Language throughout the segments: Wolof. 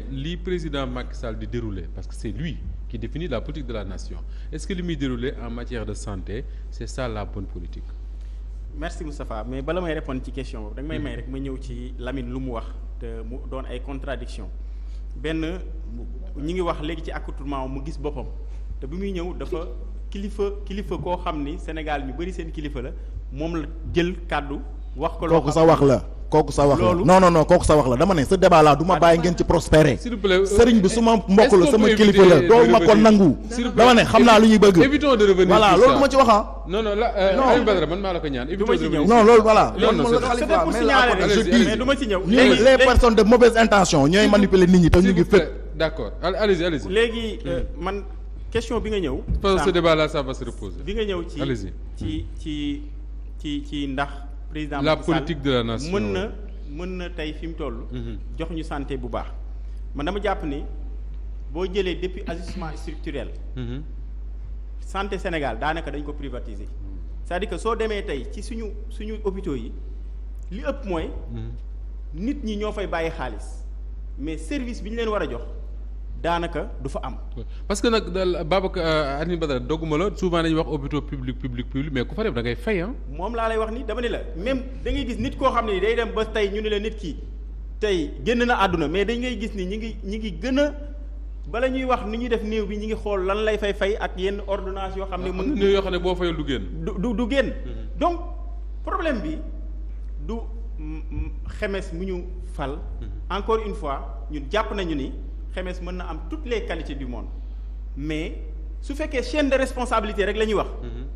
li président Macky Sall di dérouler parce que c'est lui qui définit la politique de la nation est-ce que li muy dérouler en matière de santé c'est ça la bonne politique. Merci Moustapha mais bala may répondre ci question boobu da nga may rek ma ñëw ci Lamine lu mu wax te mu doon ay contradiction benn ñi ngi wax léegi ci accoutrement mu gis boppam te bi muy ñëw dafa kilifa koo xam ni Sénégal ñu bari seen kilifa la moom la jël kàddu wax ko. kooku sa wax la. kooku sa wax la non kooku sa wax la dama ne sa débat la du ma bàyyi ngeen ci prospérer. s'il vous plaît sëriñ bi su ma mbokk la sama kilifa la doo ma ko nangu. dama ne xam naa lu ñuy bëgg. évitons de revenir voilà loolu du ma ci wax ah. non Aliou Badara man maa la ko ñaan. évitons de revenir non loolu voilà. non non mais du ma ci ñëw. les personnes de mauvaise intention ñooy manipuler nit ñi te ñu ngi fépp. d'accord allez-y. léegi man question bi nga ñëw. ce débat là ça va se reposer. bi nga ñëw ci ndax. président la politique de la nation mën na tey fi mu toll. jox ñu santé bu baax. man dama jàpp ni boo jëlee depuis ajustement structurel. santé Sénégal daanaka dañ ko privatiser. c'est-à-dire que soo demee tey ci suñu hôpitaux yi li ëpp mooy. nit ñi ñoo fay bàyyi xaalis mais service bi ñu leen war a jox daanaka du fa am. parce que nag Babacar Aliou Badara dogguma la souvent dañuy wax hôpitaux public mais ku fa def da ngay fay moom laa lay wax ni dama ne la même da ngay gis nit koo xam ne day dem ba tey ñu ne la nit ki tey génn na àdduna mais dañ ngay gis ni ñi ngi gën a bala ñuy wax ni ñuy def néew bi ñi ngi xool lan lay fay ak yenn ordonnance yoo xam ne. mën néew yoo xam ne boo fayal du génn. du génn. donc problème bi du xemes mu ñu fal. encore une fois ñun jàpp nañu ni. Xemes mën na am toutes les qualités du monde mais su fekkee chaîne de responsabilité rek la ñuy wax.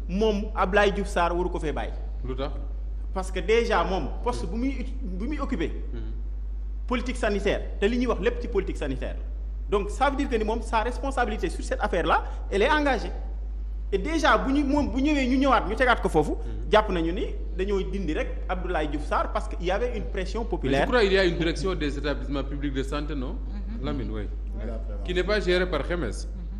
moom Abdoulaye Diouf Sarr waru ko fee bàyyi. lu tax parce que déjà moom poste bu muy occupé. politique sanitaire te li ñuy wax lépp ci politique sanitaire la donc ça veut dire que ni moom sa responsabilité sur cette affaire là elle est engagée et déjà bu ñëwee ñu ñëwaat ñu tegaat ko foofu. jàpp nañu ni dañoo dindi rek Abdoulaye Diouf Sarr parce que il y avait une pression populaire. mais je crois il y a une direction des établissements publics de santé non. Lamine oui. Qui n'est pas géré par Xemes.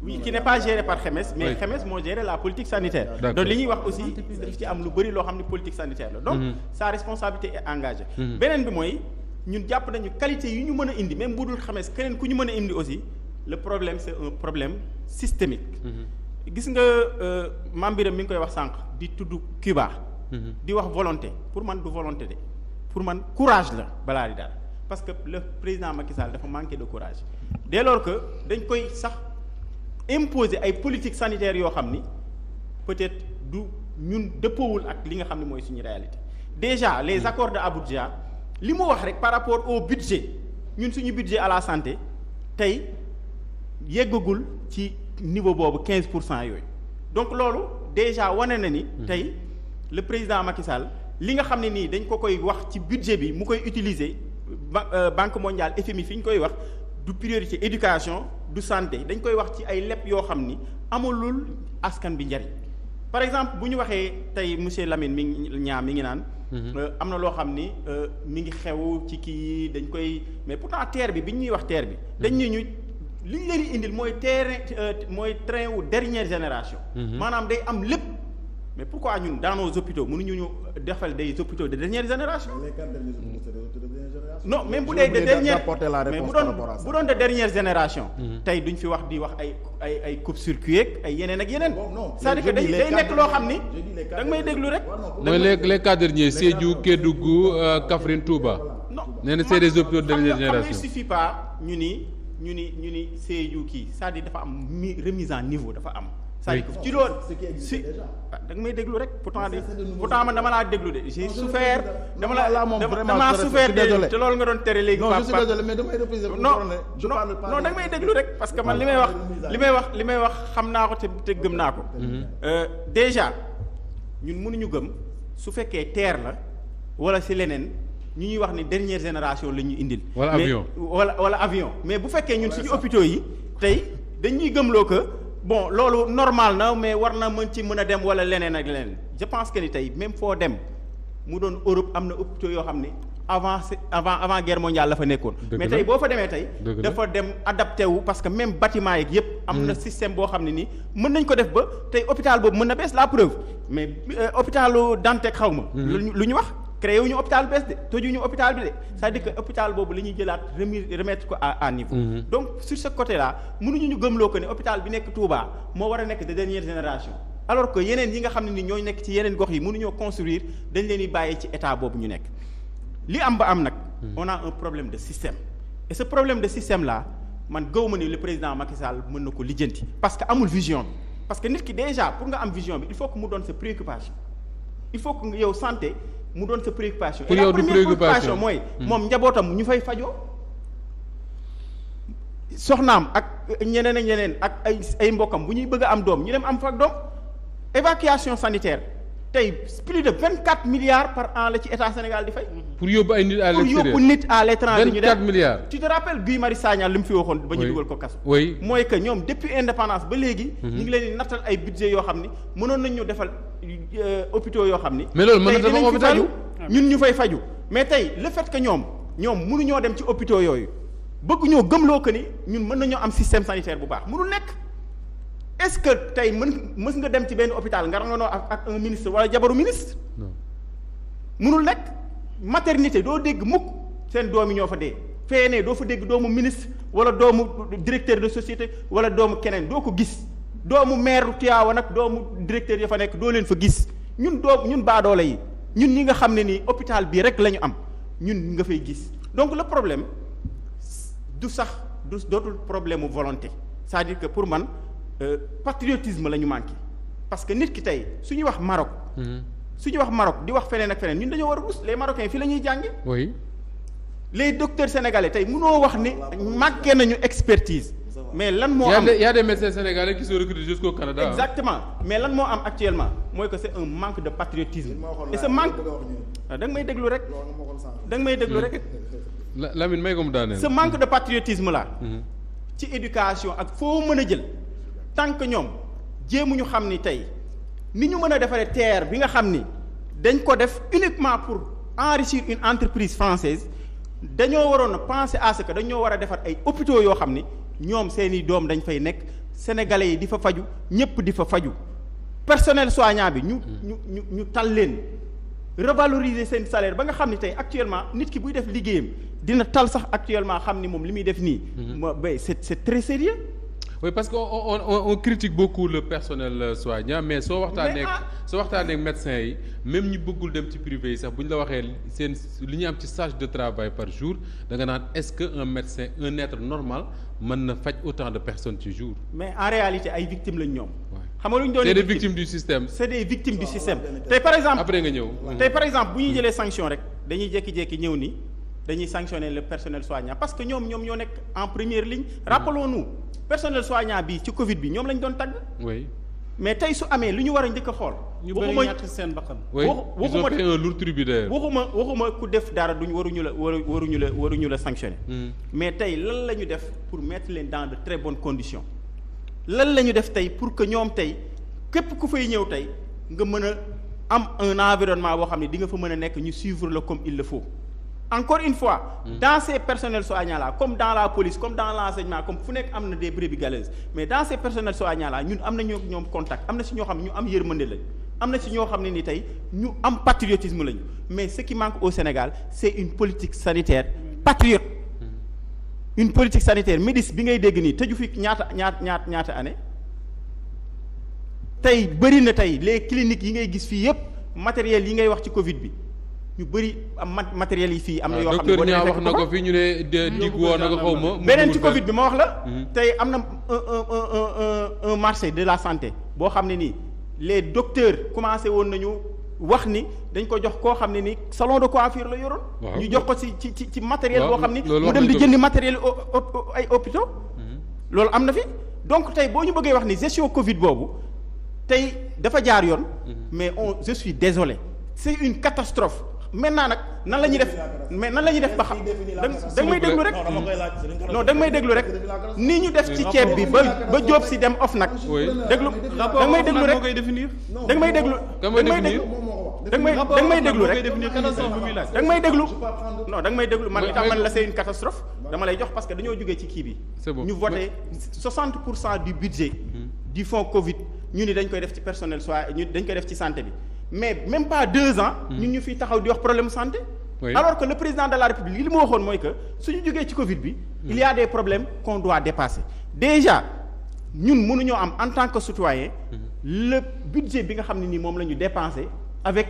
Oui, qui n'est pas géré par Xemes mais Xemes moo géré la politique sanitaire. Donc li ñuy wax aussi daf ci am lu bari loo xam ne politique sanitaire la. Donc sa responsabilité est engagée. beneen bi mooy ñun jàpp nañu qualité yi ñu mën a indi même bu dul Xemes keneen ku ñu mën a indi aussi le problème c'est un problème systémique. gis nga Mame Birame mi ngi koy wax sànq di tudd Cuba. di wax volonté pour man du volonté de pour man courage la balaa di daal. parce que le président Macky Sall dafa manqué de courage dès lors que dañ koy sax imposer ay politique sanitaire yoo xam ni peut-être du ñun dëppoowul ak li nga xam ne mooy suñu réalité déjà les accords de Abuja li mu wax rek par rapport au budget ñun suñu budget à la santé tey yeggagul ci niveau boobu 15% yooyu donc loolu déjà wane na ni tey le président Macky Sall li nga xam ne nii dañ ko koy wax ci budget bi mu koy utiliser Banque mondiale FMI fi ñu koy wax du priorité éducation du santé dañ koy wax ci ay lepp yoo xam ni amalul askan bi njariñ par exemple bu ñu waxee tey monsieur Lamine mi ngi naan. am na loo xam ni mi ngi xew ci kii dañ koy mais pourtant TER bi ñuy wax TER bi. dañ ñu li ñu leen di indil mooy train wu dernière génération. maanaam day am lépp. mais pourquoi ñun dans nos hôpitaux mënuñu ñu defal des hôpitaux de dernière génération. non même bu dee de dernière mais bu doon de dernière génération. tey duñ fi wax di wax ay coupe-circuit ak ay yeneen ak yeneen. c'est-à-dire que day nekk loo xam ni da nga may déglu rek. mooy les cas derniers Sédhiou Kédougou Kaffrine Touba. non nee na c'est des hôpitaux de dernière génération. il suffit pas ñu ni Sédhiou kii c'est-à-dire dafa am remise en niveau dafa am. ci loolu si da nga may déglu rek pourtant man dama laa déglu de j'ai souffert dama souffert te loolu nga doon tere léegi. non je suis désolé mais damay repriser. non da nga may déglu rek parce que man li may wax xam naa ko te gëm naa ko. déjà ñun mënuñu gëm su fekkee TER la wala si leneen ñu ñuy wax ni dernière génération la ñu indil. wala avion wala avion mais bu fekkee ñun suñu hôpitaux yi tey dañuy gëmloo que. bon loolu normal na mais war na mën a dem wala leneen ak leneen je pense que ni tey même foo dem mu doon Europe am na hôpitaux yoo xam ne avant guerre mondiale la fa nekkoon. mais tey boo fa demee tey. dafa dem adapté wu parce que même bâtiment yeeg yëpp. am na système boo xam ne nii mën nañ ko def ba tey hôpital boobu mën na bees la preuve mais hôpitalu Dantec xaw ma. lu ñu wax. créé wu ñu hôpital bees de tojuñu hôpital bi de c'est-à-dire que hôpital boobu la ñuy jëlaat remettre ko à niveau. Donc sur ce côté là mënuñu ñu gëmloo ko ne hôpital bi nekk Touba moo war a nekk de dernière génération alors que yeneen yi nga xam ne ni ñooy nekk ci yeneen gox yi mënuñoo construire dañ leen di bàyyi ci état boobu ñu nekk li am ba am nag. On a un problème de système et ce problème de système là man gëw ma ni le président Macky Sall mën na ko lijjanti parce que amul vision bi parce que nit ki déjà pour nga am vision bi il faut que mu doon sa préoccupation il faut que yow santé mu doon sa préoccupation. pour yow du préoccupation mooy. moom njabootam ñu fay fajoo soxnaam ak ñeneen ak ay mbokkam bu ñuy bëgg a am doom ñu dem am fa ak doom évacuation sanitaire tey plus de 24 milliards par an la ci état Sénégal di fay. pour yóbbu ay nit à l'extérieur pour yóbbu nit à l'étranger ñu 24 milliards. tu te rappelles Guy Marius Sagna li mu fi waxoon. ba ñu dugal ko kaso. oui mooy que ñoom depuis indépendance ba léegi. ñu ngi leen di nattal ay budget yoo xam ni mënoon nañ ñu defal hôpitaux yoo xam ni. mais loolu mën na defal hôpital ñun ñu fay faju mais tey le fait que ñoom mënuñoo dem ci hôpitaux yooyu bëgg ñoo gëmloo que ni ñun mën nañoo am système sanitaire bu baax mënul nekk. est-ce que tey mës nga dem ci benn hôpital nga ranganoo ak un ministre wala jabaru ministre. non mënul nekk maternité doo dégg mukk seen doom yi ñoo fa dee. feenee doo fa dégg doomu ministre wala doomu directeur de société wala doomu keneen doo ko gis doomu maire Tivaouane nag doomu directeur ya fa nekk doo leen fa gis ñun baadoole yi ñun ñi nga xam ne nii hôpital bii rek la ñu am ñun nga fay gis donc le problème dootul problème mu volonté c'est-à-dire que pour man. Patriotisme la ñu manqué parce que nit ki tey su ñuy wax Maroc. su ñuy wax Maroc di wax feneen ak feneen ñun dañoo war a rus les Marocains fii la ñuy jànge. oui les docteurs sénégalais tey mënoo wax ni manqué nañu expertise. mais lan moo am y a des médecins sénégalais qui sont recrutés jusqu'au Canada. exactement mais lan moo am actuellement mooy que c'est un manque de patriotisme. et ce manque da nga may déglu rek. Lamine may ko mu daaneel. ce manque de patriotisme là. ci éducation ak foo mën a jël. tant que ñoom jéemuñu xam ni tey ni ñu mën a defaree terre bi nga xam ni dañ ko def uniquement pour enrichir une entreprise française dañoo waroon a penser à ce que dañoo war a defar ay hôpitaux yoo xam ni ñoom seeni doom dañ fay nekk sénégalais yi di fa faju ñëpp di fa faju personnel soignant bi ñu tal leen revaloriser seen salaire ba nga xam ni tey actuellement nit ki buy def liggéeyam dina tal sax actuellement xam ni moom li muy def nii. c'est très sérieux. oui parce que on critique beaucoup le personnel soignant mais soo waxtaanee ak médecins yi même ñi bëggul dem ci privé yi sax bu ñu la waxee seen li ñu am ci charge de travail par jour da nga naan est-ce que un médecin un être normal mën na faj autant de personnes ci jour. mais en réalité ay victimes lañ ñoom. xam nga lu ñu doon c'est des victimes du système. c'est des victimes du système. tey par exemple après nga ñëw. tey par exemple bu ñuy jëlee sanction rek dañuy jékki-jékki ñëw ni dañuy sanctionner le personnel soignant parce que ñoom ñoo nekk en première ligne. rappelons-nous personnel soignant bi ci Covid bi ñoom lañ doon tagg. oui mais tey su amee lu ñu war a njëkk a xool. ñu bëri ñàkk seen bakkan. ils ont fait un lourd tributaire. waxuma ku def dara duñ waruñu la sanctionner. mais tey lan la ñu def pour mettre leen dans de très bonnes conditions. lan la ñu def tey pour que ñoom tey képp ku fay ñëw tey nga mën a am un environnement boo xam ne di nga fa mën a nekk ñu suivre le comme il le faut. encore une fois dans ces personnels soignants là comme dans la police comme dans l'enseignement comme fu nekk am na des brebis galeuses mais dans ces personnels soignants là ñun am na ñoom contact am na si ñoo xam ne ñu am yërmande lañ am na si ñoo xam ne ni tey ñu am patriotisme lañu mais ce qui manque au Sénégal c'est une politique sanitaire patriote une politique sanitaire MEDIS bi ngay dégg nii tëju fi ñaata année tey bëri na tey les cliniques yi ngay gis fii yépp matériel yi ngay wax ci Covid bi ñu bëri am matériel yi fii am na yoo xam ne boo docteur wax na ko fii ñu ne dig woo na ko xaw ma. beneen ci Covid bi ma wax la. tey am na un marché de la santé boo xam ne nii les docteurs commencé woon nañu wax ni dañ ko jox koo xam ne ni salon de coiffure la yoroon. ñu jox ko ci matériel boo xam ni mu dem di jëndi matériel ay hôpitaux. loolu am na fi donc tey boo ñu bëggee wax ni gestion Covid boobu tey dafa jaar yoon. mais je suis désolé c'est une catastrophe. maintenant nag nan la ñuy def ba xam da nga may déglu rek non da nga may déglu rek ni ñu def ci ceeb bi ba Diop si dem off nag déglu da nga may déglu rek da nga may déglu da nga may déglu rek da nga may déglu non da nga may déglu man li tax man la c'est une catastrophe dama lay jox parce que dañoo jógee ci kii bi ñu voté 60% du budget du fonds Covid ñu ni dañ koy def ci personnel soit ñu dañ koy def ci santé bi mais même pas 2 ans. ñun ñu fiy taxaw di wax problème santé. Oui. Alors que le président de la République li mu waxoon mooy que suñu jógee ci Covid bi. il y a des problèmes qu'on doit dépasser. déjà ñun mënuñoo am en tant que citoyen. le budget bi nga xam ne nii moom la ñu dépensé avec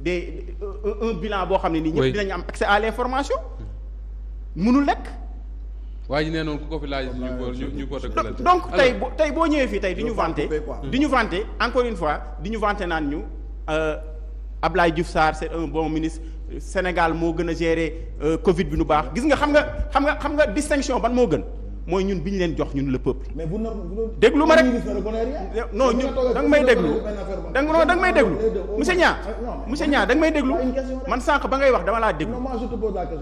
un bilan boo xam ne nii. ñëpp dinañu am accès à l'information. mënul nekk. waaye nee noonu ku ko fi laaj ñu ko donc tey boo ñëwee fii tey di ñu vanter encore une fois di ñu vanter naan ñu Abdoulaye Diouf Sarr c'est un bon ministre Sénégal moo gën a gérer Covid bi nu baax gis nga xam nga distinction ban moo gën mooy ñun bi ñu leen jox ñun le peuple. mais bu déglu ma rek non ñu da nga may déglu da nga may déglu monsieur Niang da nga may déglu man sànq ba ngay wax dama laa déglu.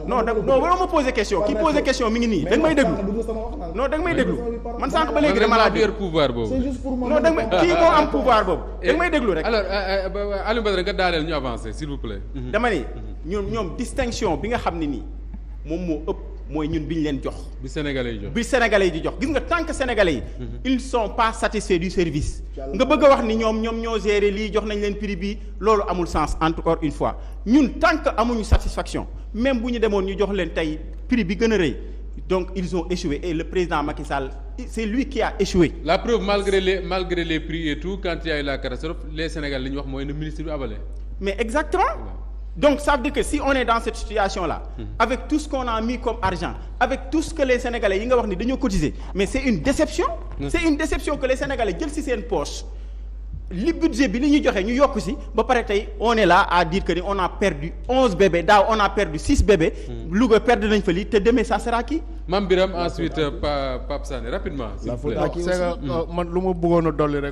non wala ma poser question kii poser question mi ngi nii da nga may déglu non da nga may déglu man sànq ba léegi dama laa déglu pouvoir boobu non da nga may kii moo am pouvoir boobu da nga may déglu rek. alors Aliou Badara nga daaneel ñu avancer s'il vous plaît. dama ni ñoom distinction bi nga xam ne nii moom moo ëpp. mooy ñun bi ñu leen jox. bi Sénégalais yi di jox gis nga tant que Sénégalais yi. ils sont pas satisfaits du service. nga bëgg a wax ni ñoom ñoo gérer lii jox nañ leen prix bi loolu amul sens encore une fois ñun tant que amuñu satisfaction même bu ñu demoon ñu jox leen tey prix bi gën a rëy donc ils ont échoué et le président Macky Sall c'est lui qui a échoué. la preuve malgré les prix et tout quand il y a eu la catastrophe les Sénégalais li ñu wax mooy ne ministre bi abalé. mais exactement. Donc ça veut dire que si on est dans cette situation-là, avec tout ce qu'on a mis comme argent, avec tout ce que les Sénégalais yi nga wax ni dañoo cotiser, mais c'est une déception. C'est une déception que les Sénégalais jël ci seen poche li budget bi li ñu joxe ñu yokk ci ba pare tey on est là à dire que ni on a perdu 11 bébés daaw on a perdu 6 bébés. Louga perdre nañ fa lii te demain ça sera qui? Mame Birame ensuite Pape Sané rapidement. s'il vous plaît. c'est que man lu ma bëggoon a dolli rek.